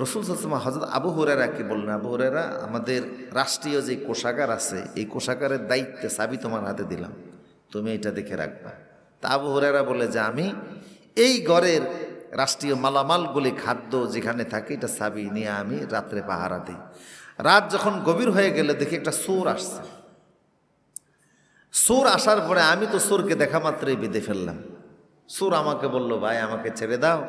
রসুল সাল্লাল্লাহু হযরত আবু হুরায়রাকে বললেন, আবু হুরায়রা, আমাদের রাষ্ট্রীয় যে কোষাগার আছে এই কোষাগারের দায়িত্বে চাবি তোমার হাতে দিলাম, তুমি এটা দেখে রাখবা। তা আবু হুরায়রা বলে যে আমি এই ঘরের রাষ্ট্রীয় মালামালগুলি খাদ্য যেখানে থাকে এটা চাবি নিয়ে আমি রাত্রে পাহারা দিই। রাত যখন গভীর হয়ে গেলে দেখি একটা চোর আসছে। চোর আসার পরে আমি তো চোরকে দেখা মাত্রই বেঁধে ফেললাম। চোর আমাকে বলল, ভাই আমাকে ছেড়ে দাও,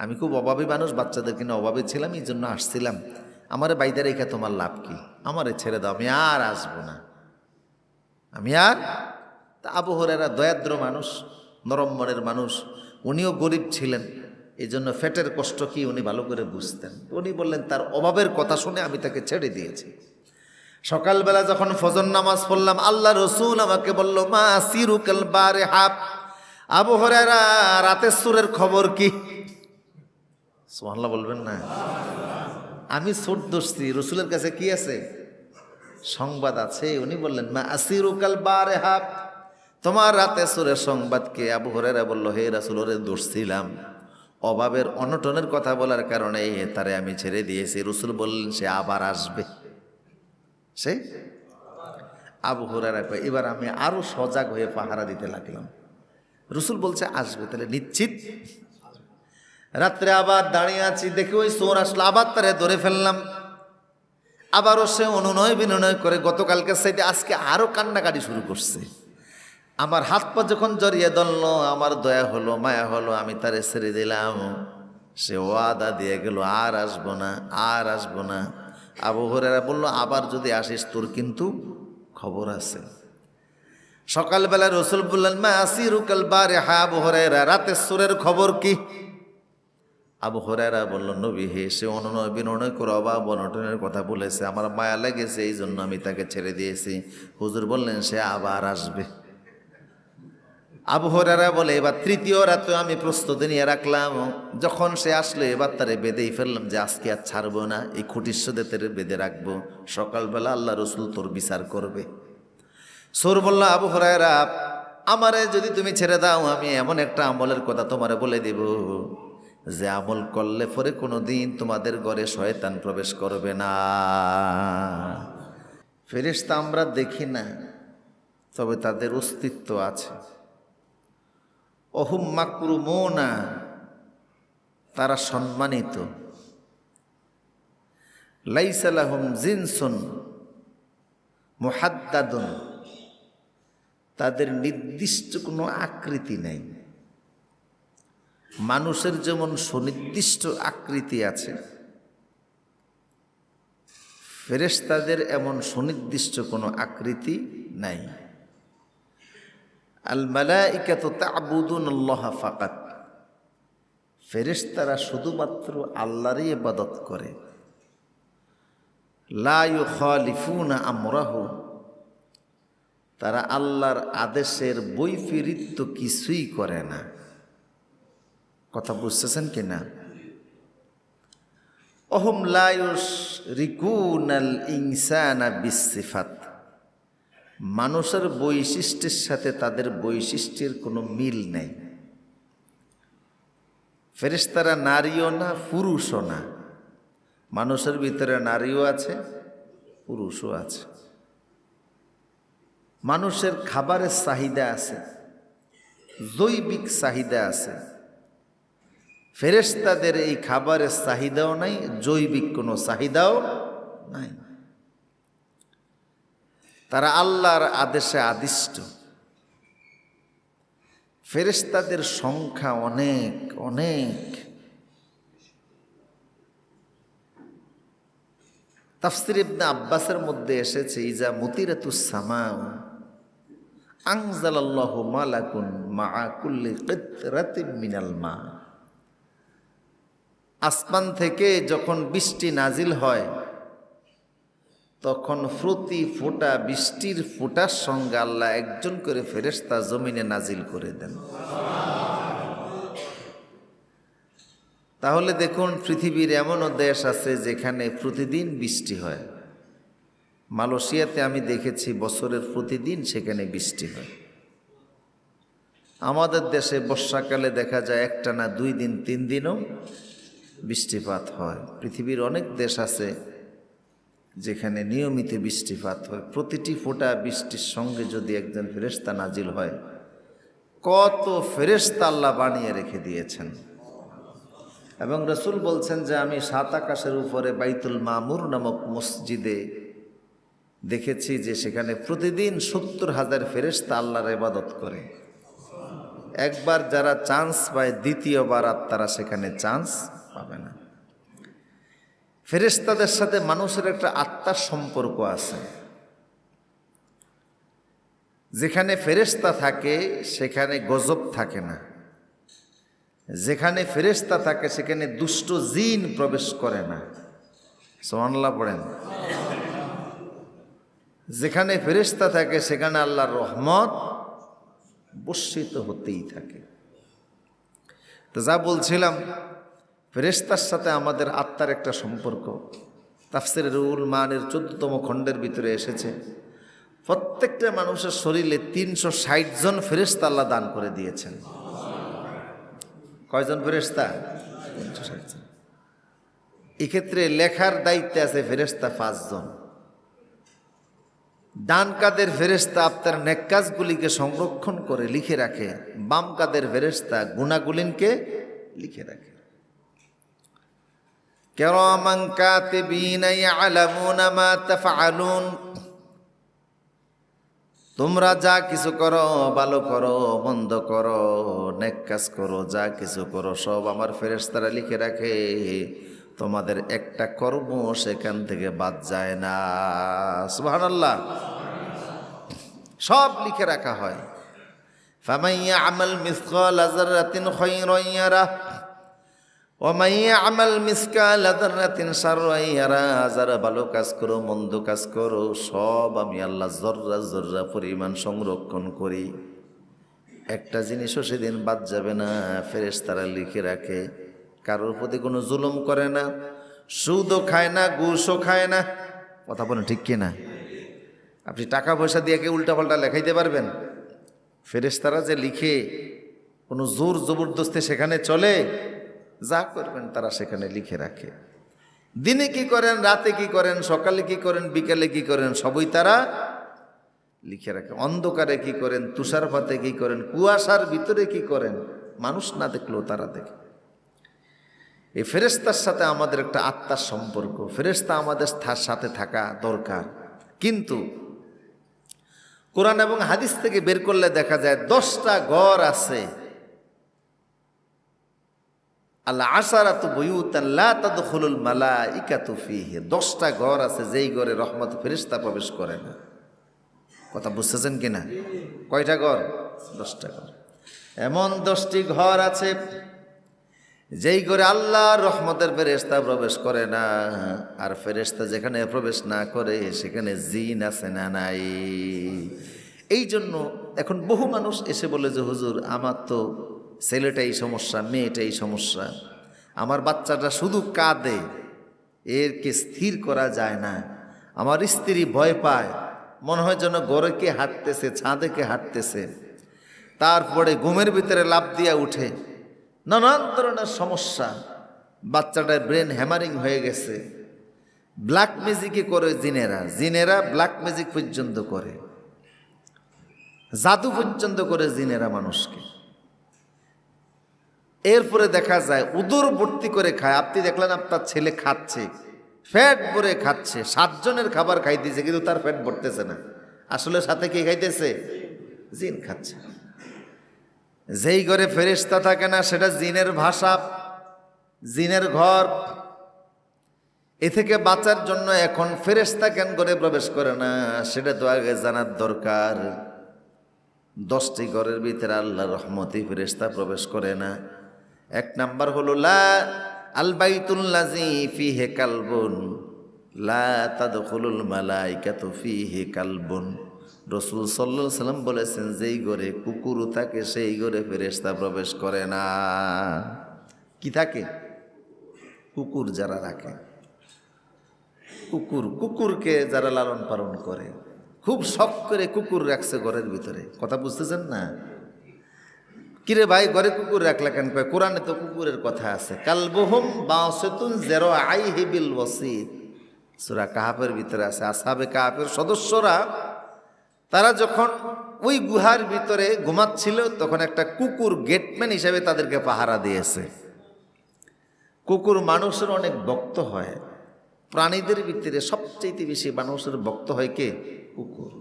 আমি খুব অভাবী মানুষ, বাচ্চাদের কিনে অভাবী ছিলাম, এই জন্য আসছিলাম, আমারে বাইরে রেখে তোমার লাভ কি, আমারে ছেড়ে দাও, আমি আর আসবো না, আমি আর। তা আবু হুরায়রা দয়াদ্র মানুষ, নরম মনের মানুষ, উনিও গরিব ছিলেন, এই জন্য ফেটের কষ্ট কি উনি ভালো করে বুঝতেন। উনি বললেন তার অভাবের কথা শুনে আমি তাকে ছেড়ে দিয়েছি। সকালবেলা যখন ফজর নামাজ পড়লাম, আল্লাহ রসুল আমাকে বলল, মা সিরুকাল বারিহা, আবু হুরায়রা রাতের সুরের খবর কি? সুবহানাল্লাহ বলবেন না? আমি চোর ধরছি, রসুলের কাছে কি আছে? সংবাদ আছে। উনি বললেন, মা আসিরুকাল বারিহা, তোমার রাতে সুরের সংবাদ কে? আবু হুরায়রা বলল, হে রাসূল, ওরে ধরছিলাম, অভাবের অনটনের কথা বলার কারণে তারে আমি ছেড়ে দিয়েছি। রসুল বললেন, সে আবার আসবে। সে আবু হুরায়রা কয়, এবার আমি আরো সজাগ হয়ে পাহারা দিতে লাগলাম। রসুল বলছে আসবে, তাহলে নিশ্চিত। রাত্রে আবার দাঁড়িয়ে আছি, দেখি ওই চোর আসলো, আবার তারে ধরে ফেললাম। আবারও সে অনুনয় বিনয় করে গতকালকে সাইডে আজকে আরো কান্নাকাটি শুরু করছে। আমার হাত পা যখন জড়িয়ে ধরলো, আমার দয়া হলো, মায়া হলো, আমি তারে ছেড়ে দিলাম। সে ওয়াদা দিয়ে গেল, আর আসবো না, আর আসবো না। আবু হুরায়রা বলল, আবার যদি আসিস তোর কিন্তু খবর আছে। সকালবেলা রসুল বললেন, মা আসিরুকাল বারিহা, আবু হুরায়রা রাতের সুরের খবর কি? আবু হুরায়রা বলল, নবী হে, সে অনুনয় বিনয় করে অভাব অনটনের কথা বলেছে, আমার মায়া লেগেছে, এই জন্য আমি তাকে ছেড়ে দিয়েছি। হুজুর বললেন, সে আবার আসবে। আবু হুরায়রা বলে, এবার তৃতীয় রাতে আমি প্রস্তুতি নিয়ে রাখলাম, যখন সে আসলো এবার তারে বেঁধেই ফেললাম, যে আজকে আর ছাড়বো না, এই খুঁটির সাথে তারে বেঁধে রাখবো, সকালবেলা আল্লাহ রসুল তোর বিচার করবে। চোর বলল, আবু হুরায়রা, আমারে যদি তুমি ছেড়ে দাও, আমি এমন একটা আমলের কথা তোমারে বলে দেব, যে আমল করলে পরে কোনো দিন তোমাদের ঘরে শয়তান প্রবেশ করবে না। ফেরেশতা আমরা দেখি না, তবে তাদের অস্তিত্ব আছে। অহুম মাকরুমুনা, তারা সম্মানিত। লাইসা লাহুম জিনসুন মুহাদ্দাদুন, তাদের নির্দিষ্ট কোনো আকৃতি নেই। মানুষের যেমন সুনির্দিষ্ট আকৃতি আছে, ফেরেশতাদের এমন সুনির্দিষ্ট কোনো আকৃতি নাই। আল মালাইকাতু তা'বুদুনাল্লাহ ফাকাত, ফেরেশতারা শুধুমাত্র আল্লাহরই ইবাদত করে। লা ইউখালিফুনা আমরাহু, তারা আল্লাহর আদেশের বৈপরীত্য কিছুই করে না। কথা বুঝতেছেন কিনা? অহুম লা ইউশরিকুনাল ইনসানা বিসসিফাত, মানুষের বৈশিষ্ট্যের সাথে তাদের বৈশিষ্ট্যের কোনো মিল নেই। ফেরেশতারা নারীও না, পুরুষও না। মানুষের ভিতরে নারীও আছে, পুরুষও আছে। মানুষের খাবারের চাহিদা আছে, জৈবিক চাহিদা আছে। ফেরেশতাদের এই খাবারের চাহিদাও নাই, জৈবিক কোনো চাহিদাও নাই। তারা আল্লাহর আদেশে আদিষ্ট। ফেরেশতাদের সংখ্যা অনেক অনেক। তাফসীর ইবনে আব্বাসের মধ্যে এসেছে, ইজা মুতিরাতুস সামাউ আনজালাল্লাহু মালাকুন মাআ কুল্লি কিতরাতিন মিনাল মা, আসমান থেকে যখন বৃষ্টি নাজিল হয়, তখন প্রতি ফোঁটা বৃষ্টির ফোঁটার সঙ্গে আল্লাহ একজন করে ফেরেশতা জমিনে নাজিল করে দেন। তাহলে দেখুন, পৃথিবীর এমনও দেশ আছে যেখানে প্রতিদিন বৃষ্টি হয়। মালয়েশিয়াতে আমি দেখেছি বছরের প্রতিদিন সেখানে বৃষ্টি হয়। আমাদের দেশে বর্ষাকালে দেখা যায় একটানা 2 দিন 3 দিনও বৃষ্টিপাত হয়। পৃথিবীর অনেক দেশ আছে যেখানে নিয়মিত বৃষ্টিপাত হয়। প্রতিটি ফোঁটা বৃষ্টির সঙ্গে যদি একজন ফেরেশতা নাজিল হয়, কত ফেরেশতা আল্লাহ বানিয়ে রেখে দিয়েছেন। এবং রাসূল বলছেন যে আমি 7 আকাশের উপরে বাইতুল মামুর নামক মসজিদে দেখেছি যে সেখানে প্রতিদিন 70,000 ফেরেশতা আল্লাহর ইবাদত করে। একবার যারা চান্স পায়, দ্বিতীয়বার আর তারা সেখানে চান্স পাবে না। ফেরেশতাদের সাথে মানুষের একটা আত্মার সম্পর্ক আছে। যেখানে ফেরেশতা থাকে সেখানে গজব থাকে না। যেখানে ফেরেশতা থাকে সেখানে দুষ্ট জিন প্রবেশ করে না। সুবহানাল্লাহ পড়েন। যেখানে ফেরেশতা থাকে সেখানে আল্লাহর রহমত বর্ষিত হতেই থাকে। তো যা বলছিলাম, ফেরেশতার সাথে আমাদের আত্মার একটা সম্পর্ক। তাফসীরে রুহুল মানের 14তম খণ্ডের ভিতরে এসেছে, প্রত্যেকটা মানুষের শরীরে 360 জন ফেরেশতা আল্লাহ দান করে দিয়েছেন। কয়জন ফেরেশতা? 360 জন। এক্ষেত্রে লেখার দায়িত্বে আছে ফেরেশতা 5 জন। ডান কাদের ফেরেশতা আপনার নেক কাজগুলিকে সংরক্ষণ করে লিখে রাখে, বাম কাদের ফেরেশতা গুনাহগুলিকে লিখে রাখে। কিরামান কাতিবিনা ইয়ালামুনা মা তাফআলুন। তোমরা যা কিছু করো, ভালো করো, মন্দ করো, নেক কাজ করো, যা কিছু করো সব আমার ফেরেশতারা লিখে রাখে। তোমাদের একটা কর্ম সেখান থেকে বাদ যায় না। সুবহানাল্লাহ। সব লিখে রাখা হয়। ফামান ইয়ামাল মিসকালা যাররাতিন খায়রান ইয়ারাহ ওয়া মান ইয়ামাল মিসকালা যাররাতিন শাররান ইয়ারাহ। যারা ভালো কাজ করো, মন্দ কাজ করো, সব আমি আল্লাহ জর্রা জর্রা পরিমাণ সংরক্ষণ করি। একটা জিনিসও সেদিন বাদ যাবে না, ফেরেশতারা লিখে রাখে। কারোর প্রতি কোনো জুলুম করে না, সুদও খায় না, ঘুষও খায় না। কথা বলেন ঠিক কি না? আপনি টাকা পয়সা দিয়ে কে উল্টাপাল্টা লেখাইতে পারবেন? ফেরেশতারা যে লিখে, কোনো জোর জবরদস্তি সেখানে চলে? যা করবেন তারা সেখানে লিখে রাখে। দিনে কি করেন, রাতে কি করেন, সকালে কি করেন, বিকালে কি করেন, সবই তারা লিখে রাখে। অন্ধকারে কি করেন, তুষারপাতে কি করেন, কুয়াশার ভিতরে কি করেন, মানুষ না দেখলেও তারা দেখে। এই ফেরেশতার সাথে আমাদের একটা আত্মার সম্পর্ক। ফেরেশতা আমাদের সাথে থাকা দরকার। কিন্তু কোরআন এবং হাদিস থেকে বের করলে দেখা যায় 10টা ঘর আছে। আল্লাহ আশারাতু বুয়ুতান লা তাদখুলুল মালাইকাতু ফীহি। 10টা ঘর আছে যেই ঘরে রহমত ফেরেশতা প্রবেশ করে না। কথা বুঝতেছেন কিনা? কয়টা ঘর? 10টা ঘর। এমন 10টি ঘর আছে যেই ঘরে আল্লাহর রহমতের ফেরেশতা প্রবেশ করে না। আর ফেরেশতা যেখানে প্রবেশ না করে সেখানে জিন আছে না নাই? এই জন্য এখন বহু মানুষ এসে বলে যে হুজুর, আমার তো ছেলেটাই সমস্যা, মেয়েটাই সমস্যা, আমার বাচ্চাটা শুধু কাঁদে, এরকে স্থির করা যায় না, আমার স্ত্রী ভয় পায়, মনে হয় যেন ঘরে কে হাঁটতেছে, ছাদে কে হাঁটতেছে, তারপরে ঘুমের ভিতরে লাফ দিয়া উঠে, নানান ধরনের সমস্যা, বাচ্চাটার ব্রেন হ্যামারিং হয়ে গেছে। ব্ল্যাক ম্যাজিকে করে জিনেরা, জিনেরা ব্ল্যাক ম্যাজিক পর্যন্ত করে, জাদু পর্যন্ত করে জিনেরা মানুষকে। এরপরে দেখা যায় উদর ভর্তি করে খায়। আপনি দেখলেন আপনার ছেলে খাচ্ছে, ফ্যাট ভরে খাচ্ছে, 7 জনের খাবার খাইতেছে, কিন্তু তার ফ্যাট ভরতেছে না। আসলে সাথে কি খাইতেছে? জিন খাচ্ছে। যেই ঘরে ফেরেশতা থাকে না সেটা জিনের ভাষা, জিনের ঘর। এ থেকে বাঁচার জন্য এখন ফেরেশতা কেন ঘরে প্রবেশ করে না সেটা তো আগে জানার দরকার। 10টি ঘরের ভিতরে আল্লাহর রহমতি ফেরেশতা প্রবেশ করে না। 1 নাম্বার হলো লা আল বাইতুল্লাযী ফীহি কালবুন লা তাদখুলুল মালাইকাতু ফীহি কালবুন। রাসূল সাল্লাল্লাহু আলাইহি সাল্লাম বলেছেন, যেই ঘরে কুকুর থাকে সেই ঘরে ফেরেশতা প্রবেশ করে না। কি থাকে? কুকুর যারা রাখে, কুকুরকে যারা লালন পালন করে, খুব শখ করে কুকুর রাখছে ঘরের ভিতরে। কথা বুঝতেছেন না? কিরে ভাই ঘরে কুকুর রাখলা কেন? কয় কোরআনে তো কুকুরের কথা আছে, কালবুহুম বাসিতুন যিরাআইহি বিল ওয়াসিদ, সূরা কাহাফের ভিতরে আছে। আসহাবে কাহাফের সদস্যরা তারা যখন ওই গুহার ভিতরে ঘুমাচ্ছিল তখন একটা কুকুর গেটম্যান হিসেবে তাদেরকে পাহারা দিয়েছে। কুকুর মানুষের অনেক ভক্ত হয়, প্রাণীদের ভিতরে সবচেয়ে বেশি মানুষের ভক্ত হয় কে? কুকুর।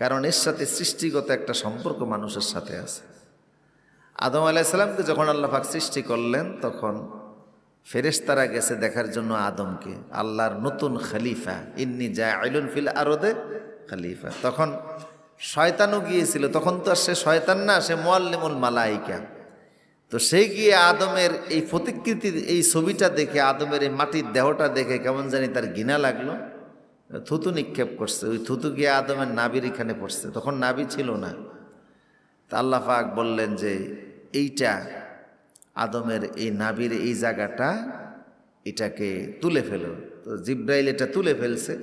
কারণ এর সাথে সৃষ্টিগত একটা সম্পর্ক মানুষের সাথে আছে। আদম আলাইহিস সালামকে যখন আল্লাহ পাক সৃষ্টি করলেন তখন ফেরেশতারা গেছে দেখার জন্য আদমকে, আল্লাহর নতুন খলিফা, ইন্নী জাইলুন ফিল আরদে খলিফা। তখন শয়তানও গিয়েছিল, তখন তো আর সে শয়তান না, সে মুআল্লিমুল মালাইকা। তো সে গিয়ে আদমের এই প্রতিকৃতির এই ছবিটা দেখে, আদমের এই মাটির দেহটা দেখে কেমন জানি তার ঘৃণা লাগলো, থুতু নিক্ষেপ করছে। ওই থুতু গিয়ে আদমের নাভির এখানে পড়ছে, তখন নাভি ছিল না। তা আল্লাহ পাক বললেন যে এইটা আদমের এই নাভির এই জায়গাটা, এটাকে তুলে ফেলো। তো জিব্রাইল এটা তুলে ফেলছে।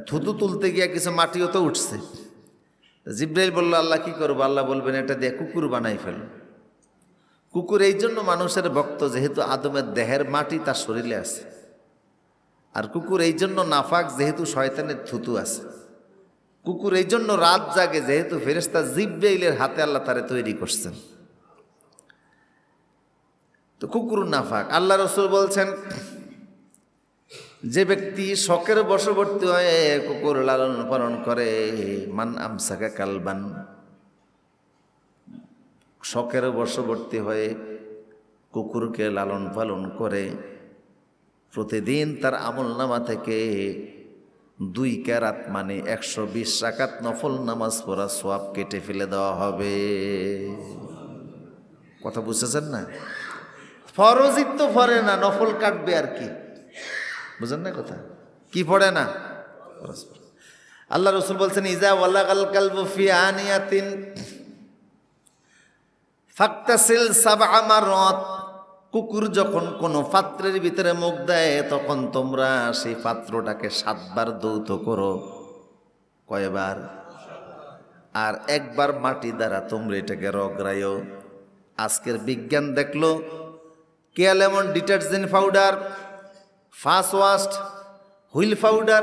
থুতু তুলতে গিয়ে কিছু মাটিও তো উঠছে। জিব্রাইল বলল আল্লাহ কি করবো? আল্লাহ বলবেন এটা দিয়ে কুকুর বানাই ফেলো। কুকুর এই জন্য মানুষের ভক্ত, যেহেতু আদমের দেহের মাটি তার শরীরে আছে। আর কুকুর এই জন্য নাফাক, যেহেতু শয়তানের থুতু আছে। কুকুর এই জন্য রাত জাগে, যেহেতু ফেরেশতা জিব্রাইলের হাতে আল্লাহ তারে তৈরি করছেন। তো কুকুর নাফাক। আল্লাহ রাসূল বলছেন যে ব্যক্তি শখের বশবর্তী হয়ে কুকুর লালন পালন করে, মান আমসাকা কালবান, শখের বশবর্তী হয়ে কুকুরকে লালন পালন করে, প্রতিদিন তার আমলনামা থেকে 2 ক্যারাত মানে 120 রাকাত নফল নামাজ পড়া সওয়াব কেটে ফেলে দেওয়া হবে। কথা বুঝতেছেন না? ফরজিত তো পড়ে না, নফল কাটবে আর কি, বুঝেন না কথা? কি পড়ে না? আল্লাহ রাসূল বলছেন ইজা ওয়ালাগাল কালবু ফি আনিয়াতিন ফাক্তাসিল 7 মারাত, কুকুর যখন কোনো পাত্রের ভিতরে মুখ দেয় তখন তোমরা সেই পাত্রটাকে 7 বার ধৌত করো। কয়বার? আর 1 বার মাটি দ্বারা তোমরা এটাকে রগড়াইও। আজকের বিজ্ঞান দেখলো কেয়ালেমন ডিটারজেন্ট পাউডার, ফাস ওয়াশ, হুইল পাউডার,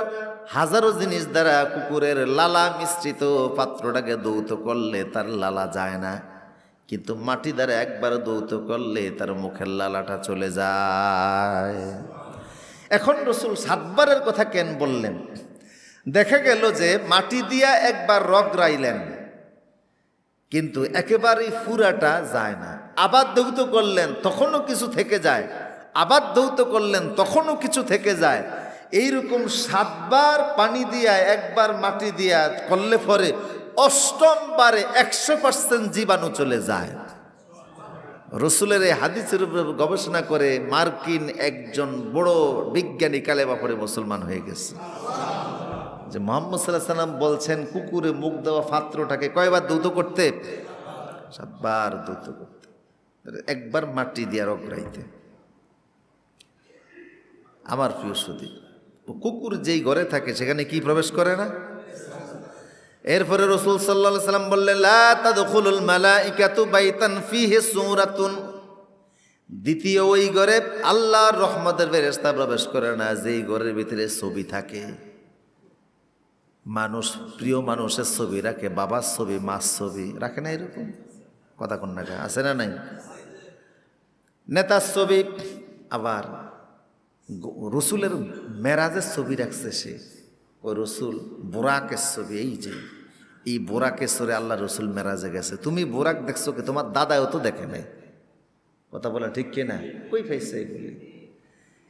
হাজারো জিনিস দ্বারা কুকুরের লালা মিশ্রিত পাত্রটাকে ধৌত করলে তার লালা যায় না, কিন্তু মাটি দ্বারা 1 বার ধৌত করলে তার মুখের লালাটা চলে যায়। এখন রাসূল 7 বারের কথা কেন বললেন? দেখা গেল যে মাটি দিয়া 1 বার রগড়াইলেন, কিন্তু একেবারেই পুরাটা যায় না। আবার ধৌত করলেন তখনও কিছু থেকে যায়, আবার ধৌত করলেন তখনও কিছু থেকে যায়। এইরকম 7 বার পানি দিয়া 1 বার মাটি দিয়া করলে পরে 8ম বারে 100% জীবাণু চলে যায়। রাসূলের এই হাদিসের উপর গবেষণা করে মার্কিন একজন বড় বিজ্ঞানী কালেমা পড়ে মুসলমান হয়ে গেছে। যে মুহাম্মদ সাল্লাল্লাহু আলাইহি সাল্লাম বলছেন কুকুরে মুখ দেওয়া পাত্রটাকে কয়বার ধৌত করতে? 7 বার ধৌত করতে, 1 বার মাটি দিয়া রগড়াইতে। আমার প্রিয় সুধী, কুকুর যেই ঘরে থাকে সেখানে কি প্রবেশ করে না? এরপরে রাসূল সাল্লাল্লাহু আলাইহি সাল্লাম বললেন লা তাদখুলুল মালাইকাতু বাইতান ফিহি সূরাতুন, দ্বিতীয় ওই ঘরে আল্লাহর রহমতের ফেরেশতা প্রবেশ করে না যেই ঘরের ভিতরে ছবি থাকে। মানুষ প্রিয় মানুষের ছবি রাখে, বাবার ছবি, মার ছবি রাখে না? এরকম কথা কোন না আছে না নাই? নেতার ছবি, আবার রসুলের মেরাজের ছবি রাখছে সে। ওই রসুল বোরাকের ছবি, এই যে এই বোরাকের সরে আল্লাহ রসুল মেরাজে গেছে। তুমি বোরাক দেখছো কি? তোমার দাদাও তো দেখে নাই। কথা বলা ঠিক কিনা? কই পাইছে এগুলি?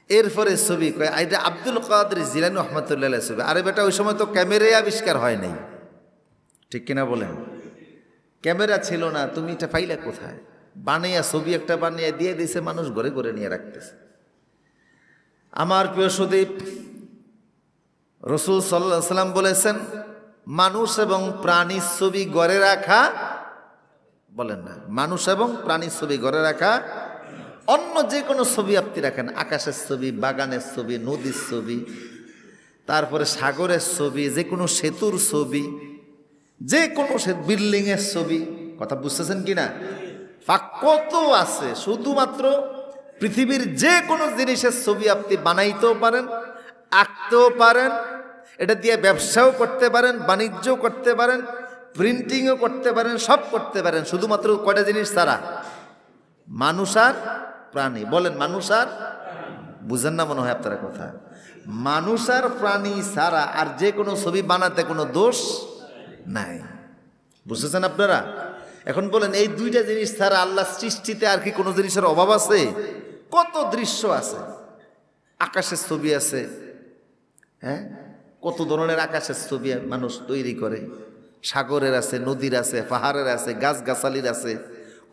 এরপরে ছবি কয় এটা আব্দুল কাদের জিলানী রহমাতুল্লাহ আলাইহি ছবি। আরে বেটা ওই সময় তো ক্যামেরাই আবিষ্কার হয় নাই, ঠিক কিনা বলেন? ক্যামেরা ছিল না, তুমি এটা পাইলা কোথায়? বানিয়ে ছবি একটা বানিয়ে দিয়ে দিয়েছে, মানুষ ঘরে ঘরে নিয়ে রাখতেছে। আমার প্রিয় সুদীপ, রাসূল সাল্লাল্লাহু আলাইহি সাল্লাম বলেছেন মানুষ এবং প্রাণীর ছবি ঘরে রাখা, বলেন না, মানুষ এবং প্রাণীর ছবি ঘরে রাখা। অন্য যে কোনো ছবি আপনি রাখেন, আকাশের ছবি, বাগানের ছবি, নদীর ছবি, তারপরে সাগরের ছবি, যে কোনো সেতুর ছবি, যে কোনো বিল্ডিংয়ের ছবি, কথা বুঝতেছেন কি না? ফাঁক কত আছে। শুধুমাত্র পৃথিবীর যে কোনো জিনিসের ছবি আপনি বানাইতেও পারেন, আঁকতেও পারেন, এটা দিয়ে ব্যবসাও করতে পারেন, বাণিজ্যও করতে পারেন, প্রিন্টিংও করতে পারেন, সব করতে পারেন, শুধুমাত্র কয়টা জিনিস ছাড়া, মানুষ আর প্রাণী। বলেন মানুষ আর, বুঝেন না মনে হয় আপনারা কথা, মানুষ আর প্রাণী ছাড়া আর যে কোনো ছবি বানাতে কোনো দোষ নাই। বুঝেছেন আপনারা? এখন বলেন এই দুইটা জিনিস ছাড়া আল্লাহ সৃষ্টিতে আর কি কোনো জিনিসের অভাব আছে? কত দৃশ্য আছে, আকাশের ছবি আছে, হ্যাঁ, কত ধরনের আকাশের ছবি মানুষ তৈরি করে, সাগরের আছে, নদীর আছে, পাহাড়ের আছে, গাছগাছালির আছে,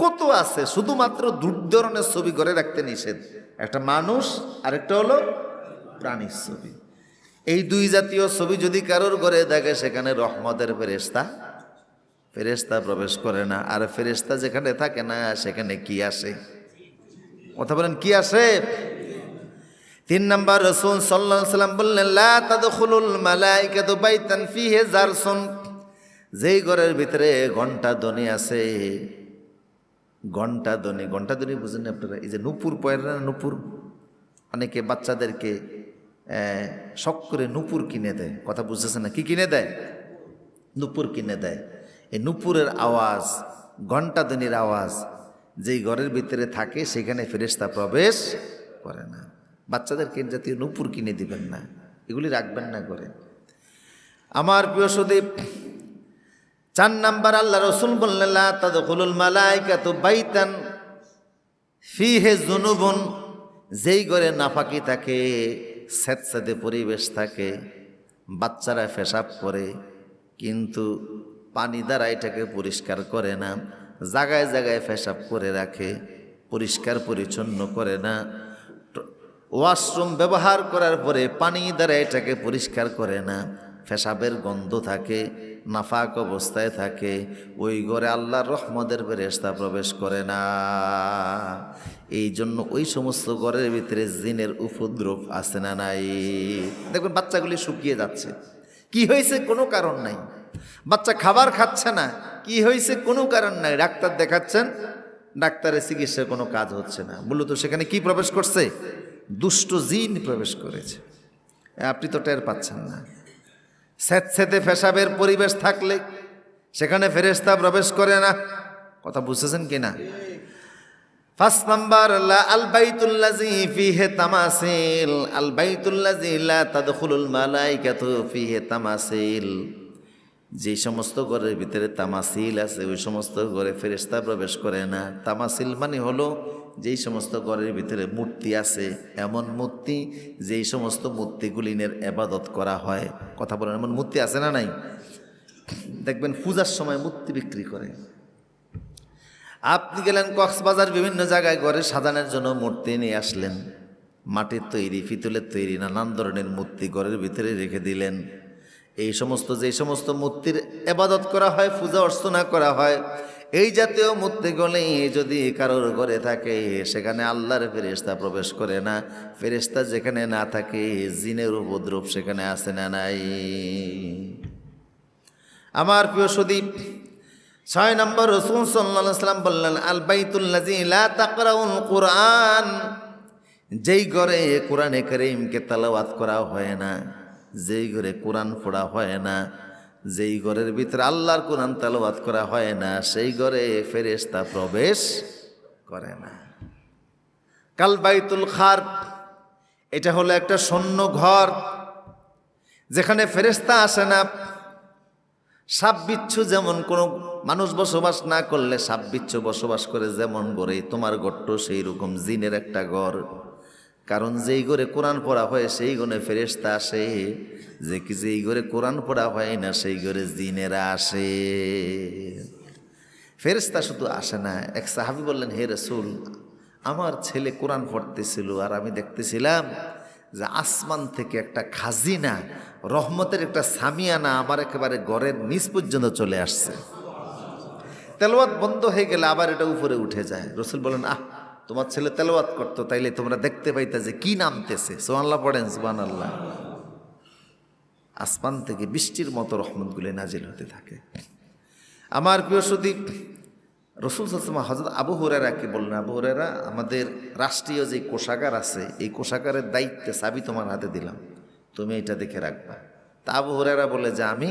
কত আছে। শুধুমাত্র দু ধরনের ছবি করে রাখতে নিষেধ, একটা মানুষ আর একটা হলো প্রাণীর ছবি। এই দুই জাতীয় ছবি যদি কারোর ঘরে দেখে সেখানে রহমতের ফেরেশতা প্রবেশ করে না। আর ফেরেশতা যেখানে থাকে না সেখানে কি আসে? কথা বলেন কি আসে? 3 নম্বর রাসূল সাল্লাল্লাহু আলাইহি ওয়াসাল্লাম বললেন, লা তাদখুলুল মালাইকাতু বাইতান ফিহি জারসুন, যেই ঘরের ভিতরে ঘন্টা ধ্বনি আছে, ঘন্টা ধ্বনি বুঝেন আপনারা? এই যে নূপুর পয়ের না, নূপুর, অনেকে বাচ্চাদেরকে শখ করে নূপুর কিনে দেয়। কথা বুঝতেছে না? কি কিনে দেয়? নূপুর কিনে দেয়। এই নূপুরের আওয়াজ, ঘন্টা ধ্বনির আওয়াজ যেই ঘরের ভিতরে থাকে সেখানে ফেরেশতা প্রবেশ করে না। বাচ্চাদেরকে জাতীয় নূপুর কিনে দিবেন না, এগুলি রাখবেন না করে। আমার প্রিয় সুদীপ, 4 নাম্বার আল্লাহ রাসূল বললেন, লা তাদখুলুল মালাইকাতু বাইতান ফিহি যুনুবুন, যেই ঘরে নাফাকি থাকে, স্যাঁতস্যাঁতে পরিবেশ থাকে, বাচ্চারা পেশাব করে কিন্তু পানি দ্বারা এটাকে পরিষ্কার করে না, জায়গায় জায়গায় পেশাব করে রাখে, পরিষ্কার পরিচ্ছন্ন করে না, ওয়াশরুম ব্যবহার করার পরে পানি দ্বারা এটাকে পরিষ্কার করে না, পেশাবের গন্ধ থাকে, নাফাক অবস্থায় থাকে, ওই ঘরে আল্লাহর রহমতের ফেরেশতা প্রবেশ করে না। এই জন্য ওই সমস্ত ঘরের ভিতরে জিনের উপদ্রব আছে না নাই? দেখবেন বাচ্চাগুলি শুকিয়ে যাচ্ছে, কি হয়েছে? কোনো কারণ নাই। বাচ্চা খাবার খাচ্ছে না, কি হয়েছে? কোনো কারণ নাই। ডাক্তার দেখাচ্ছেন, ডাক্তারের চিকিৎসার কোনো কাজ হচ্ছে না। মূলত সেখানে কি প্রবেশ করছে? দুষ্ট জিন প্রবেশ করেছে, আপনি তো টের পাচ্ছেন না। স্যাঁতস্যাঁতে পেশাবের পরিবেশ থাকলে সেখানে ফেরেশতা প্রবেশ করে না। কথা বুঝতেছেন কিনা? 5 নাম্বার, আল বাইতুল্লাযী ফিহি তামাসিল, আল বাইতুল্লাযী লা তাদখুলুল মালাইকাতু ফিহি তামাসিল, যে সমস্ত ঘরের ভিতরে তামাসিল আছে ওই সমস্ত ঘরে ফেরেশতা প্রবেশ করে না। তামাসিল মানে হলো যেই সমস্ত ঘরের ভিতরে মূর্তি আছে, এমন মূর্তি যেই সমস্ত মূর্তিগুলিনের ইবাদত করা হয়। কথা বলেন, এমন মূর্তি আছে না নাই? দেখবেন পূজার সময় মূর্তি বিক্রি করে। আপনি গেলেন কক্সবাজার, বিভিন্ন জায়গায় ঘরে সাজানোর জন্য মূর্তি নিয়ে আসলেন, মাটির তৈরি, পিতলের তৈরি, নানান ধরনের মূর্তি ঘরের ভিতরে রেখে দিলেন। এই সমস্ত যে সমস্ত মূর্তির ইবাদত করা হয়, পূজা অর্চনা করা হয়, এই জাতীয় মূর্তিগুলি যদি কারোর ঘরে থাকে সেখানে আল্লাহর ফেরেশতা প্রবেশ করে না। ফেরেশতা যেখানে না থাকে জিনের উপদ্রব সেখানে আসে না নাই? আমার প্রিয় সুদীপ, 6 নম্বর রাসূল সাল্লাল্লাহু আলাইহি ওয়াসাল্লাম বললেন, আল বাইতুল্লাযী লা তাকরাউল কুরআন, যেই ঘরে কোরআনে কারীমকে তেলাওয়াত করা হয় না, যেই ঘরে কোরআন পড়া হয় না, যেই ঘরের ভিতরে আল্লাহর কোরআন তেলাওয়াত করা হয় না, সেই ঘরে ফেরেশতা প্রবেশ করে না। কাল বাইতুল খারব, এটা হলো একটা শূন্য ঘর যেখানে ফেরেশতা আসে না। সাপ বিচ্ছু যেমন কোনো মানুষ বসবাস না করলে সাপ বিচ্ছু বসবাস করে যেমন ঘরে, তোমার ঘরটা সেই রকম জিনের একটা ঘর। কারণ যেই ঘরে কোরআন পড়া হয় সেই ঘরে ফেরেশতা আসে, যেই ঘরে কোরআন পড়া হয় না সেই ঘরে জিনেরা আসে। ফেরেশতা শুধু আসে না। এক সাহাবী বললেন, হে রাসূল, আমার ছেলে কোরআন পড়তেছিল আর আমি দেখতেছিলাম যে আসমান থেকে একটা খাজিনা, রহমতের একটা সামিয়ানা আমার একেবারে ঘরের নিচ পর্যন্ত চলে আসছে। তেলাওয়াত বন্ধ হয়ে গেলে আবার এটা উপরে উঠে যায়। রাসূল বলেন, তোমার ছেলে তেলাওয়াত করতো, তাইলে তোমরা দেখতে পাইতা যে কি নামতেছে। সুবহানাল্লাহ পড়েন, সুবহানাল্লাহ। আসমান থেকে বৃষ্টির মতো রহমতগুলি নাজিল হতে থাকে। আমার প্রিয় সুদীপ, রসুল সাল্লাল্লাহু হযরত আবু হুরায়রাকে বললেন, আবু হুরায়রা, আমাদের রাষ্ট্রীয় যে কোষাগার আছে এই কোষাগারের দায়িত্বে চাবি তোমার হাতে দিলাম, তুমি এটা দেখে রাখবা। তা আবু হুরায়রা বলে যে আমি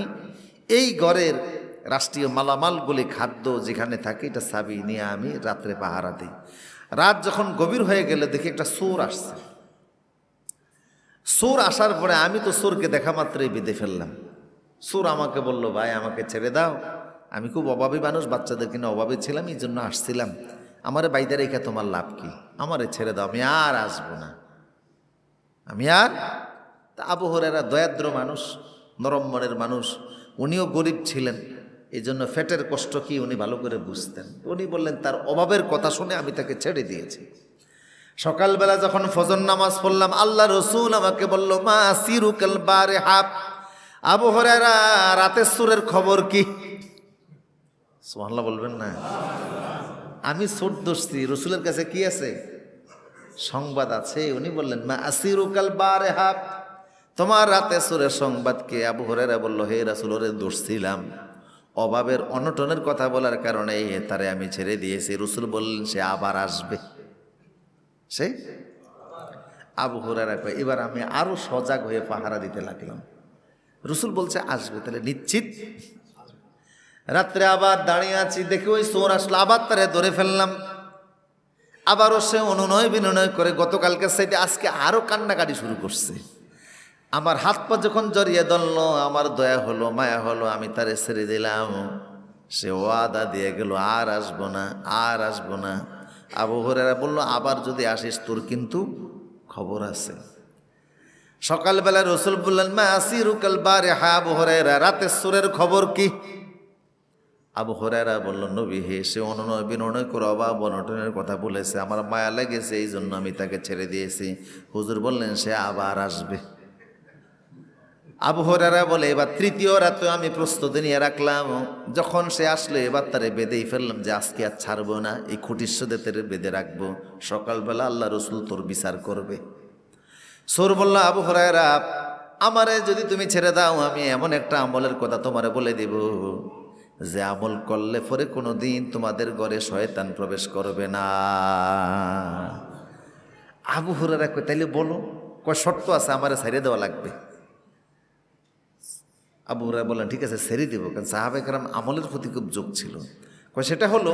এই ঘরের রাষ্ট্রীয় মালামালগুলি খাদ্য যেখানে থাকে এটা চাবি নিয়ে আমি রাত্রে পাহারা দিই। রাত যখন গভীর হয়ে গেলে দেখি একটা চোর আসছে। চোর আসার পরে আমি তো চোরকে দেখা মাত্রই বেঁধে ফেললাম। চোর আমাকে বলল, ভাই আমাকে ছেড়ে দাও, আমি খুব অভাবী মানুষ, বাচ্চাদের কিনে অভাবী ছিলাম, এই জন্য আসছিলাম, আমারে বাইরে রেখে তোমার লাভ কি, আমারে ছেড়ে দাও, আমি আর আসবো না, আমি আর। তা আবু হুরায়রা দয়াদ্র মানুষ, নরম মনের মানুষ, উনিও গরিব ছিলেন, এই জন্য পেটের কষ্ট কি উনি ভালো করে বুঝতেন। উনি বললেন তার অভাবের কথা শুনে আমি তাকে ছেড়ে দিয়েছি। সকালবেলা যখন ফজর নামাজ পড়লাম, আল্লাহ রসুল আমাকে বলল, মা সিরুকাল বারিহা, আবু হুরায়রা রাতের সুরের খবর কি? সুবহানাল্লাহ বলবেন না? আমি ছোট দোষী, রসুলের কাছে কি আছে? সংবাদ আছে। উনি বললেন, মা আসিরুকাল বারিহা, তোমার রাতে সুরের সংবাদ কি? আবু হুরায়রা বলল, হে রাসূল, ওরে দোষ ছিলাম, অভাবের অনটনের কথা বলার কারণে তারে আমি ছেড়ে দিয়েছি। রসুল বললেন, সে আবার আসবে। সে আবু হুরায়রা কয়, এবার আমি আরো সজাগ হয়ে পাহারা দিতে লাগলাম। রসুল বলছে আসবে, তাহলে নিশ্চিত। রাত্রে আবার দাঁড়িয়ে আছি, দেখে ওই চোর আসলো, আবার তারে ধরে ফেললাম। আবারও সে অনুনয় বিনয় করে গতকালকে সাইডে আজকে আরো কান্নাকাটি শুরু করছে। আমার হাত পা যখন জড়িয়ে ধরল, আমার দয়া হলো, মায়া হলো, আমি তারে ছেড়ে দিলাম। সে ওয়াদা দিয়ে গেল, আর আসবো না, আর আসবো না। আবু হুরায়রা বলল, আবার যদি আসিস তোর কিন্তু খবর আছে। সকালবেলা রসুল বললেন, মা আসিরুকাল বারিহা, আবু হুরায়রা রাতের সুরের খবর কি? আবু হুরায়রা বলল, নবী হে, সে অনুনয় বিনয় করে অভাব অনটনের কথা বলেছে, আমার মায়া লেগেছে, এই জন্য আমি তাকে ছেড়ে দিয়েছি। হুজুর বললেন, সে আবার আসবে। আবু হুরায়রা বলে, এবার তৃতীয় রাতে আমি প্রস্তুতি নিয়ে রাখলাম, যখন সে আসলে এবার তারে বেঁধেই ফেললাম যে আজকে আর ছাড়বো না, এই খুঁটির সাথে তারে বেঁধে রাখবো, সকালবেলা আল্লাহ রসুল তোর বিচার করবে। চোর বলল, আবু হুরায়রা, আমারে যদি তুমি ছেড়ে দাও, আমি এমন একটা আমলের কথা তোমারে বলে দিব যে আমল করলে পরে কোনো দিন তোমাদের ঘরে শয়তান প্রবেশ করবে না। আবু হুরায়রা কয়, তাইলে বলো। কয়, শর্ত আছে, আমারে ছেড়ে দেওয়া লাগবে। আবু হুরায়রা বললেন, ঠিক আছে, ছেড়ে দেবো, কারণ সাহাবায়ে কেরাম আমলের প্রতি খুব যোগ ছিল। কয়, সেটা হলো,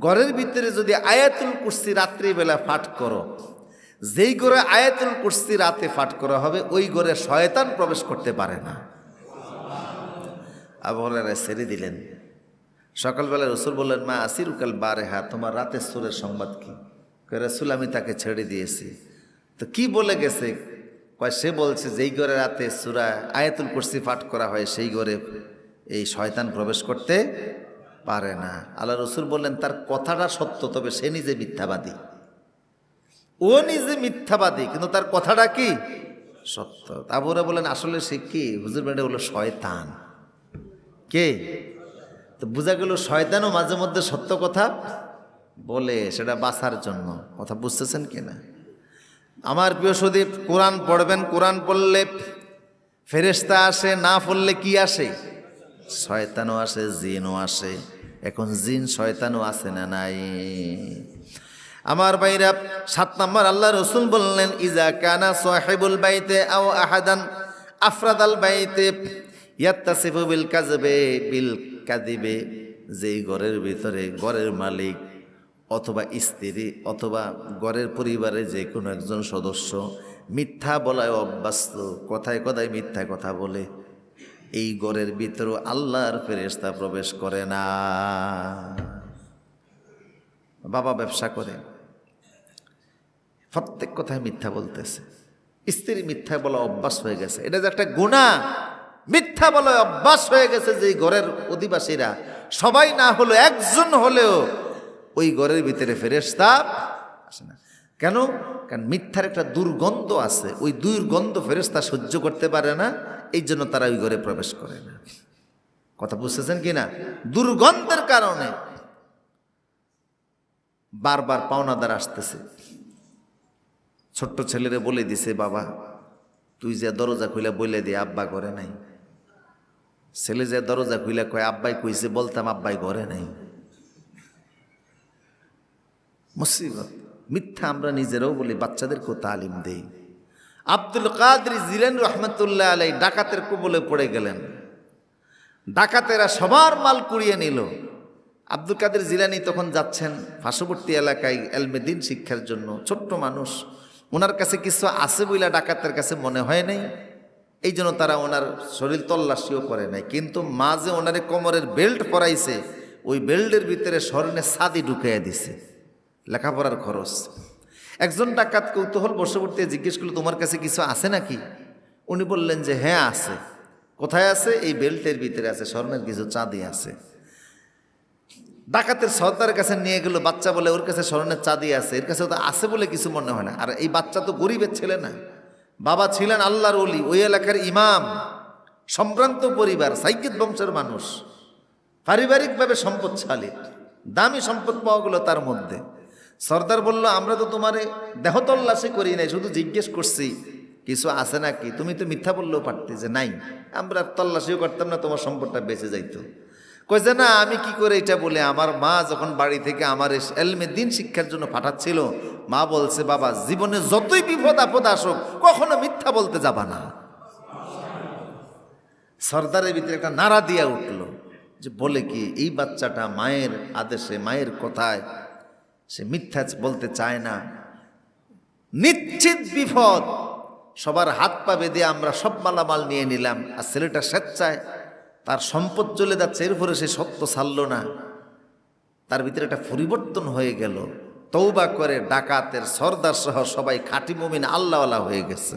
ঘরের ভিতরে যদি আয়াতুল কুরসি রাত্রিবেলা পাঠ করো, যেই ঘরে আয়াতুল কুরসি রাতে পাঠ করা হবে ওই ঘরে শয়তান প্রবেশ করতে পারে না। আবু হুরায়রা ছেড়ে দিলেন। সকালবেলা রসুল বললেন, মা আসিরুকাল বারিহা, তোমার রাতের সুরের সংবাদ কি? কয়, রাসূল, আমি তাকে ছেড়ে দিয়েছি। তো কি বলে গেছে? কয়, সে বলছে যেই ঘরে রাতে সূরা আয়াতুল কুরসি পাঠ করা হয় সেই ঘরে এই শয়তান প্রবেশ করতে পারে না। আল্লাহ রসুল বললেন, তার কথাটা সত্য, তবে সে নিজে মিথ্যাবাদী। ও নিজে মিথ্যাবাদী, কিন্তু তার কথাটা কি সত্য। আবু হুরায়রা বলেন, আসলে সে কি? হুজুর, এটা হলো শয়তান। কে? তো বোঝা গেল শয়তানও মাঝে মধ্যে সত্য কথা বলে, সেটা বাঁচার জন্য। কথা বুঝতেছেন কিনা? আমার প্রিয় সুদীপ, কোরআন পড়বেন, কোরআন পড়লে ফেরেশতা আসে, না পড়লে কি আসে? শয়তানও আসে, জিনও আসে। এখন জিন শয়তানও আছে না নাই? আমার ভাইরা, 7 নম্বর আল্লাহ রসুল বললেন, ইজা কানা সাহিবুল বাইতে আও আহাদান আফরাদাল বাইতে ইয়াত্তাসিফু বিল কাযবে বিল কাযিবে, যেই ঘরের ভিতরে ঘরের মালিক অথবা স্ত্রী অথবা ঘরের পরিবারের যে কোনো একজন সদস্য মিথ্যা বলায় অভ্যস্ত, কথায় কথায় মিথ্যা কথা বলে, এই ঘরের ভিতরে আল্লাহর ফেরেশতা প্রবেশ করে না। বাবা ব্যবসা করে, প্রত্যেক কথায় মিথ্যা বলতেছে, স্ত্রী মিথ্যা বলা অভ্যাস হয়ে গেছে, এটা যে একটা গুনাহ, মিথ্যা বলা অভ্যাস হয়ে গেছে। যে ঘরের অধিবাসীরা সবাই না হলেও একজন হলেও ওই ঘরের ভিতরে ফেরেশতা আসে না। কেন? কারণ মিথ্যার একটা দুর্গন্ধ আছে, ওই দুর্গন্ধ ফেরেশতা সহ্য করতে পারে না, এই জন্য তারা ওই ঘরে প্রবেশ করে না। কথা বুঝতেছেন কি না? দুর্গন্ধের কারণে বারবার পাওনাদার আসতেছে। ছোট্ট ছেলেরে বলে দিছে, বাবা তুই যে দরজা খুলে বলে দিয়ে আব্বা ঘরে নাই। ছেলে যে দরজা খুলে কয়, আব্বাই কইছে, বলতাম আব্বাই ঘরে নাই। মুসিবত। মিথ্যা আমরা নিজেরাও বলি, বাচ্চাদেরকেও তালিম দেই। আব্দুল কাদের জিলানী রহমতুল্লাহ আলাইহি ডাকাতের কবলে পড়ে গেলেন। ডাকাতেরা সবার মাল কুড়িয়ে নিল। আব্দুল কাদের জিলানী তখন যাচ্ছেন পার্শ্ববর্তী এলাকায় এলমে দ্বীন শিক্ষার জন্য। ছোট্ট মানুষ, ওনার কাছে কিছু আছে বইলা ডাকাতের কাছে মনে হয় নাই, এই জন্য তারা ওনার শরীর তল্লাশিও করে নাই। কিন্তু মাঝে ওনারে কোমরের বেল্ট পরাইছে, ওই বেল্টের ভিতরে স্বর্ণের ছাদি ঢুকাইয়া দিছে, লেখাপড়ার খরচ। একজন ডাকাত কৌতূহল বশবর্তী জিজ্ঞেস করলো, তোমার কাছে কিছু আছে নাকি? উনি বললেন যে হ্যাঁ আছে। কোথায় আছে? এই বেল্টের ভিতরে আছে, স্বর্ণের কিছু চাঁদি আছে। ডাকাতের সর্দারের কাছে নিয়ে গেল। বাচ্চা বলে ওর কাছে স্বর্ণের চাঁদি আছে, এর কাছে তো আছে বলে কিছু মনে হয় না। আর এই বাচ্চা তো গরিবের ছেলে না, বাবা ছিলেন আল্লাহর ওলি, ওই এলাকার ইমাম, সম্ভ্রান্ত পরিবার, সাইয়্যিদ বংশের মানুষ, পারিবারিকভাবে সম্পদশালী, দামি সম্পদ পাওয়া গেল তার মধ্যে। সর্দার বলল, আমরা তো তোমারে দেহ তল্লাশি করি নাই, শুধু জিজ্ঞেস করছি কিছু আছে নাকি। তুমি তো মিথ্যা বললেও পারতে যে নাই, আমরা তল্লাশিও করতাম না, তোমার সম্পদটা বেঁচে যাইতো। কই যে না, আমি কি করে এটা বলে, আমার মা যখন বাড়ি থেকে আমার এলমে দ্বীন শিক্ষার জন্য পাঠাচ্ছিল, মা বলছে বাবা জীবনে যতই বিপদ আপদ আসুক কখনো মিথ্যা বলতে যাবা না। সর্দারের ভিতরে একটা নাড়া দিয়া উঠলো যে বলে কি, এই বাচ্চাটা মায়ের আদেশে, মায়ের কথায় সে মিথ্যা বলতে চায় না, নিশ্চিত বিপদ। সবার হাত পা বেঁধে আমরা সব মালামাল নিয়ে নিলাম, আর ছেলেটা স্বেচ্ছায় তার সম্পদ চলে যাচ্ছে, এরপরে সে সত্য ছাড়ল না। তার ভিতরে একটা পরিবর্তন হয়ে গেল। তওবা করে ডাকাতের সর্দার সহ সবাই খাঁটি মুমিন আল্লাহওয়ালা হয়ে গেছে।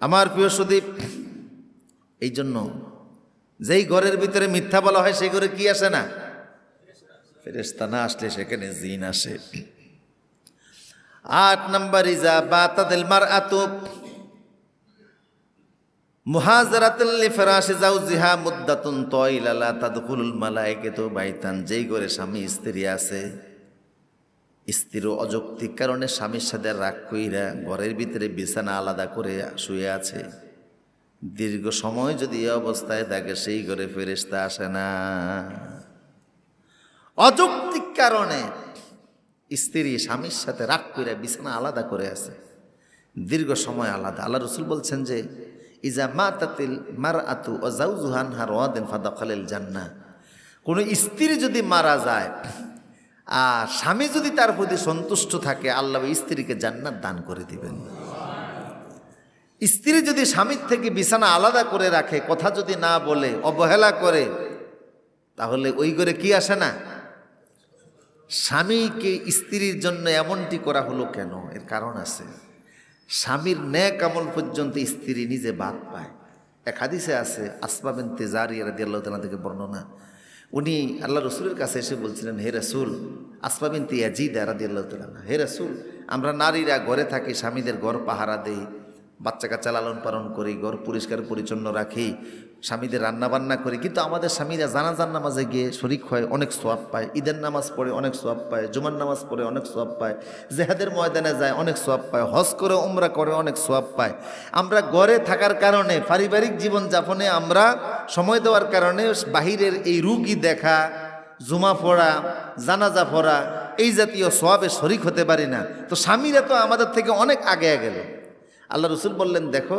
আমার প্রিয় সুদীপ, এই জন্য যেই ঘরের ভিতরে মিথ্যা বলা হয় সেই ঘরে কি আসে না? ফেরেশতা না আসলে সেখানে জিন আসে। ৮ নম্বর, ইজা বাতাদিল মারআতু মুহাজারাতুল লিফরাশি যাওজিহা মুদ্দাতুন তাওয়িলা লা তাদখুলুল মালায়েকাতু বাইতান। যেই ঘরে স্বামী স্ত্রী আছে, স্ত্রীর অযৌক্তিক কারণে স্বামীর সাথে রাগ কইরা ঘরের ভিতরে বিছানা আলাদা করে শুয়ে আছে, দীর্ঘ সময় যদি এই অবস্থায় থাকে সেই ঘরে ফেরেশতা আসে না। অযৌক্তিক কারণে স্ত্রী স্বামীর সাথে রাগ কইরা বিছানা আলাদা করে আছে, দীর্ঘ সময় আলাদা। আল্লাহ রাসূল বলছেন যে ইজা মাতাতিল মারআতু ওয়া যাওজুহা আনহা রাদিন ফাদাখালাল জান্নাহ। কোন স্ত্রী যদি মারা যায় আর স্বামী যদি তার প্রতি সন্তুষ্ট থাকে, আল্লাহ স্ত্রীকে জান্নাত দান করে দিবেন। স্ত্রী যদি স্বামীর থেকে বিছানা আলাদা করে রাখে, কথা যদি না বলে, অবহেলা করে, তাহলে ওই ঘরে কি আসে না? স্বামীকে স্ত্রীর জন্য এমনটি করা হলো কেন? এর কারণ আছে। স্বামীর নেক আমল পর্যন্ত স্ত্রী নিজে বাদ পায়। এক হাদিসে আছে, আসমা বিনতে জারিয়া রাদিয়াল্লাহু তাআলা থেকে বর্ণনা, উনি আল্লাহ রসুলের কাছে এসে বলছিলেন, হে রাসূল, আসমা বিনতে ইয়াজিদ রাদিয়াল্লাহু তাআলা, হে রাসূল, আমরা নারীরা ঘরে থাকি, স্বামীদের ঘর পাহারা দেই, বাচ্চা কাচ্চা লালন পালন করি, ঘর পরিষ্কার পরিচ্ছন্ন রাখি, স্বামীদের রান্না বান্না করি, কিন্তু আমাদের স্বামীরা জানাজার নামাজে গিয়ে শরিক হয়, অনেক সওয়াব পায়, ঈদের নামাজ পড়ে অনেক সওয়াব পায়, জুমার নামাজ পড়ে অনেক সওয়াব পায়, জিহাদের ময়দানে যায় অনেক সওয়াব পায়, হজ করে উমরা করে অনেক সওয়াব পায়। আমরা ঘরে থাকার কারণে, পারিবারিক জীবন যাপনে আমরা সময় দেওয়ার কারণে বাহিরের এই রুগী দেখা, জুমা পড়া, জানাজা পড়া, এই জাতীয় সওয়াবে শরিক হতে পারি না। তো স্বামীরা তো আমাদের থেকে অনেক আগে গেল। আল্লাহ রসুল বললেন, দেখো,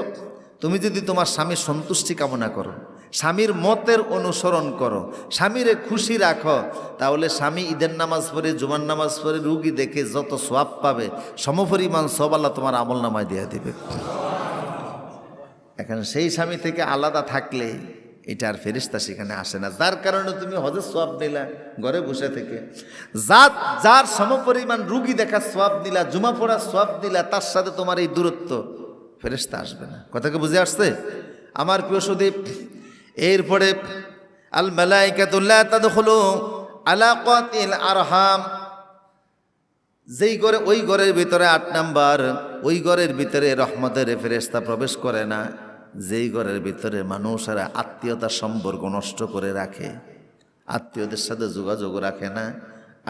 তুমি যদি তোমার স্বামীর সন্তুষ্টি কামনা করো, স্বামীর মতের অনুসরণ করো, স্বামীরে খুশি রাখো, তাহলে স্বামী ঈদের নামাজ পড়ে, জুমার নামাজ পড়ে, রুগী দেখে যত সওয়াব পাবে, সমপরিমাণ সওয়াব আল্লাহ তোমার আমল নামায় দিয়ে দিবে। এখন সেই স্বামী থেকে আলাদা থাকলে এটা আর ফেরেশতা সেখানে আসে না, যার কারণে তুমি হজের সওয়াব নিলা ঘরে বসে থেকে, যার সমপরিমাণ রুগী দেখার সওয়াব নিলা, জুমা পড়ার সওয়াব নিলা, তার সাথে তোমার এই দূরত্ব, ফেরেশতা আসবে না। কথাকে বুঝে আসছে আমার প্রিয় সুদীপ? এরপরে আল মালাইকাতু লা তাদখুলু আলা কাতিল আরহাম। যেই ঘরে, ওই ঘরের ভিতরে ৮ নাম্বার, ওই ঘরের ভিতরে রহমতের ফেরেশতা প্রবেশ করে না যেই ঘরের ভিতরে মানুষেরা আত্মীয়তার সম্পর্ক নষ্ট করে রাখে, আত্মীয়দের সাথে যোগাযোগ রাখে না,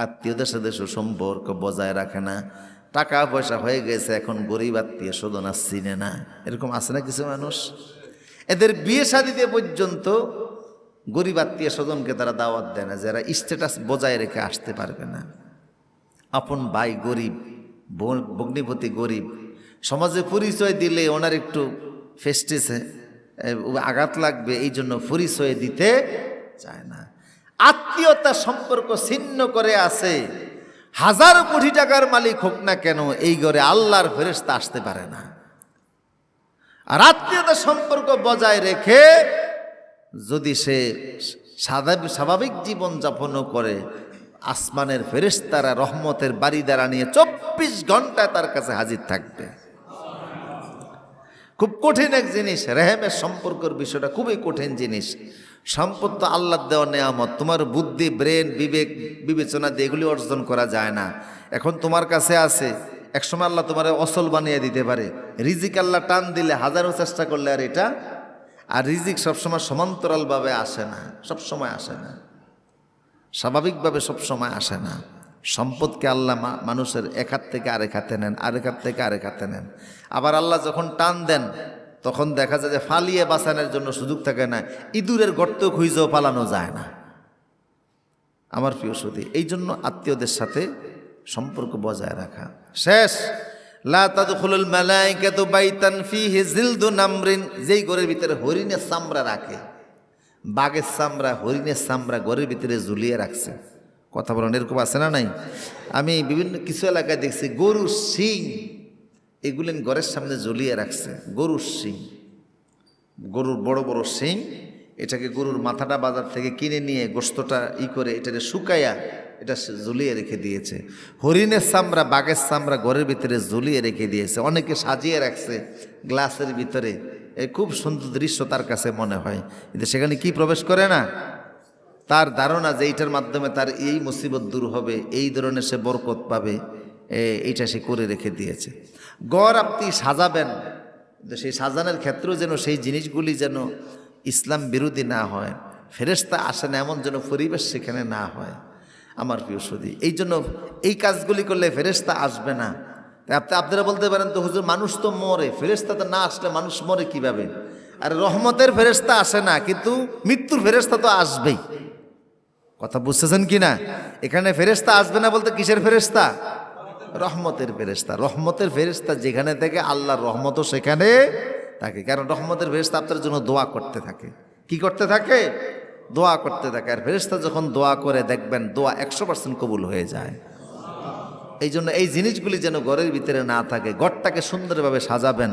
আত্মীয়দের সাথে সুসম্পর্ক বজায় রাখে না, টাকা পয়সা হয়ে গেছে, এখন গরিব আত্মীয় স্বজন আর চিনে না। এরকম আছে না কিছু মানুষ? এদের বিয়ে শাদিতে পর্যন্ত গরিব আত্মীয় স্বজনকে তারা দাওয়াত দেয় না, যারা স্ট্যাটাস বজায় রেখে আসতে পারবে না। আপন ভাই গরিব, ভগ্নিপতি গরিব, সমাজে পরিচয় দিলে ওনার একটু ফেস্টিসে আঘাত লাগবে, এই জন্য পরিচয় দিতে চায় না। আত্মীয়তা সম্পর্ক ছিন্ন করে আছে, হাজার কোটি টাকার মালিক হোক না কেন এই ঘরে আল্লাহর ফেরেশতা আসতে পারে না। আর আত্মীয়তা সম্পর্ক বজায় রেখে যদি সে স্বাভাবিক জীবন যাপনও করে, আসমানের ফেরেশতারা রহমতের বাড়িদারা নিয়ে 24 ঘন্টায় তার কাছে হাজির থাকবে। খুব কঠিন এক জিনিস, রেহেমের সম্পর্কের বিষয়টা খুবই কঠিন জিনিস। সম্পদ তো আল্লাহর দেওয়া নেয়ামত, তোমার বুদ্ধি, ব্রেন, বিবেক, বিবেচনা দিয়ে এগুলি অর্জন করা যায় না। এখন তোমার কাছে আছে, একসময় আল্লাহ তোমার অসল বানিয়ে দিতে পারে। রিজিক আল্লাহ টান দিলে হাজারো চেষ্টা করলে আর এটা, আর রিজিক সবসময় সমান্তরালভাবে আসে না, সবসময় আসে না, স্বাভাবিকভাবে সবসময় আসে না। সম্পদকে আল্লাহ মানুষের এক হাত থেকে আরেক হাতে নেন, আরেক হাত থেকে আরেক হাতে নেন। আবার আল্লাহ যখন টান দেন তখন দেখা যায় যে ফালিয়ে বাঁচানোর জন্য সুযোগ থাকে না, ইঁদুরের গর্ত খুঁজেও পালানো যায় না। আমার প্রিয় সুধী, এই জন্য আত্মীয়দের সাথে সম্পর্ক বজায় রাখা। শেষ, লা তাদখুলুল মালাইকাতু বাইতান ফীহি জিলদু নামরিন, যেই ঘরের ভিতরে হরিণের চামড়া রাখে, বাঘের চামড়া, হরিণের চামড়া ঘরের ভিতরে ঝুলিয়ে রাখছে। কথা বলেন, এরকম আছে না নাই? আমি বিভিন্ন কিছু এলাকায় দেখছি গরুর শিং এগুলি ঘরের সামনে ঝুলিয়ে রাখছে। গরুর শিং, গরুর বড় বড় শিং, এটাকে গরুর মাথাটা বাজার থেকে কিনে নিয়ে গোশতটা করে এটাকে শুকাইয়া এটা ঝুলিয়ে রেখে দিয়েছে। হরিণের চামড়া, বাঘের চামড়া ঘরের ভিতরে ঝুলিয়ে রেখে দিয়েছে। অনেকে সাজিয়ে রাখছে গ্লাসের ভিতরে, খুব সুন্দর দৃশ্য তার কাছে মনে হয়, কিন্তু সেখানে কি প্রবেশ করে না। তার ধারণা যে এইটার মাধ্যমে তার এই মুসিবত দূর হবে, এই ধরনের সে বরকত পাবে, এইটা সে করে রেখে দিয়েছে। গড় আপনি সাজাবেন, সেই সাজানোর ক্ষেত্রেও যেন সেই জিনিসগুলি যেন ইসলাম বিরোধী না হয়, ফেরেশতা আসে না এমন যেন পরিবেশ সেখানে না হয়। আমার প্রিয় সুধী, এই জন্য এই কাজগুলি করলে ফেরেশতা আসবে না। আপনারা বলতে পারেন তো হুজুর মানুষ তো মরে, ফেরেশতা তো না আসলে মানুষ মরে কিভাবে? আর রহমতের ফেরেশতা আসে না, কিন্তু মৃত্যুর ফেরেশতা তো আসবেই। কথা বুঝতেছেন কি না? এখানে ফেরেশতা আসবে না বলতে কিসের ফেরেশতা? রহমতের ফেরেশতা। রহমতের ফেরেশতা যেখানে থেকে আল্লাহর রহমতও সেখানে থাকে, কারণ রহমতের ফেরেশতা আপনার জন্য দোয়া করতে থাকে। কি করতে থাকে? দোয়া করতে থাকে। আর ফেরেশতা যখন দোয়া করে দেখবেন দোয়া 100% কবুল হয়ে যায়। এই জন্য এই জিনিসগুলি যেন ঘরের ভিতরে না থাকে। ঘরটাকে সুন্দরভাবে সাজাবেন,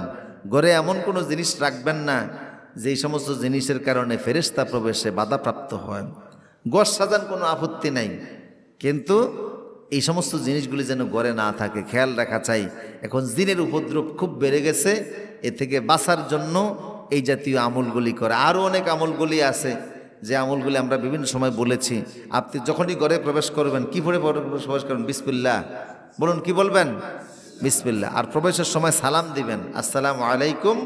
ঘরে এমন কোনো জিনিস রাখবেন না যেই সমস্ত জিনিসের কারণে ফেরেশতা প্রবেশে বাধাপ্রাপ্ত হয়। ঘর সাজান, কোনো আপত্তি নাই, কিন্তু এই সমস্ত জিনিসগুলি যেন ঘরে না থাকে খেয়াল রাখা চাই। এখন জিনের উপদ্রব খুব বেড়ে গেছে, এ থেকে বাঁচার জন্য এই জাতীয় আমলগুলি করে। আরও অনেক আমলগুলি আছে যে আমলগুলি আমরা বিভিন্ন সময় বলেছি। আপনি যখনই ঘরে প্রবেশ করবেন কি পড়ে প্রবেশ করবেন? বিসমিল্লাহ বলুন। কি বলবেন? বিসমিল্লাহ। আর প্রবেশের সময় সালাম দিবেন, আসসালামু আলাইকুম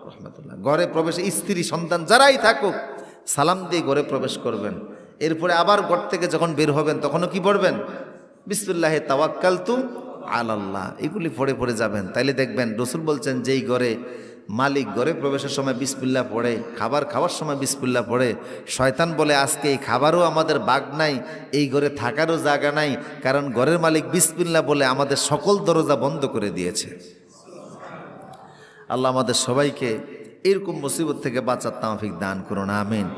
রহমতুল্লাহ। ঘরে প্রবেশে স্ত্রী সন্তান যারাই থাকুক সালাম দিয়ে ঘরে প্রবেশ করবেন। এরপরে আবার ঘর থেকে যখন বের হবেন তখনও কি পড়বেন? বিসমিল্লাহে তাওয়াক্কালতু আলাল্লাহ। এগুলি পড়ে পড়ে যাবেন, তাইলে দেখবেন রসুল বলছেন যেই ঘরে মালিক ঘরে প্রবেশের সময় বিসমিল্লাহ পড়ে, খাবার খাওয়ার সময় বিসমিল্লাহ পড়ে, শয়তান বলে আজকে এই খাবারও আমাদের বাগ নাই, এই ঘরে থাকারও জায়গা নাই, কারণ ঘরের মালিক বিসমিল্লাহ বলে আমাদের সকল দরজা বন্ধ করে দিয়েছে। আল্লাহ আমাদের সবাইকে এরকম মুসিবত থেকে বাঁচার তৌফিক দান করুন, আমিন।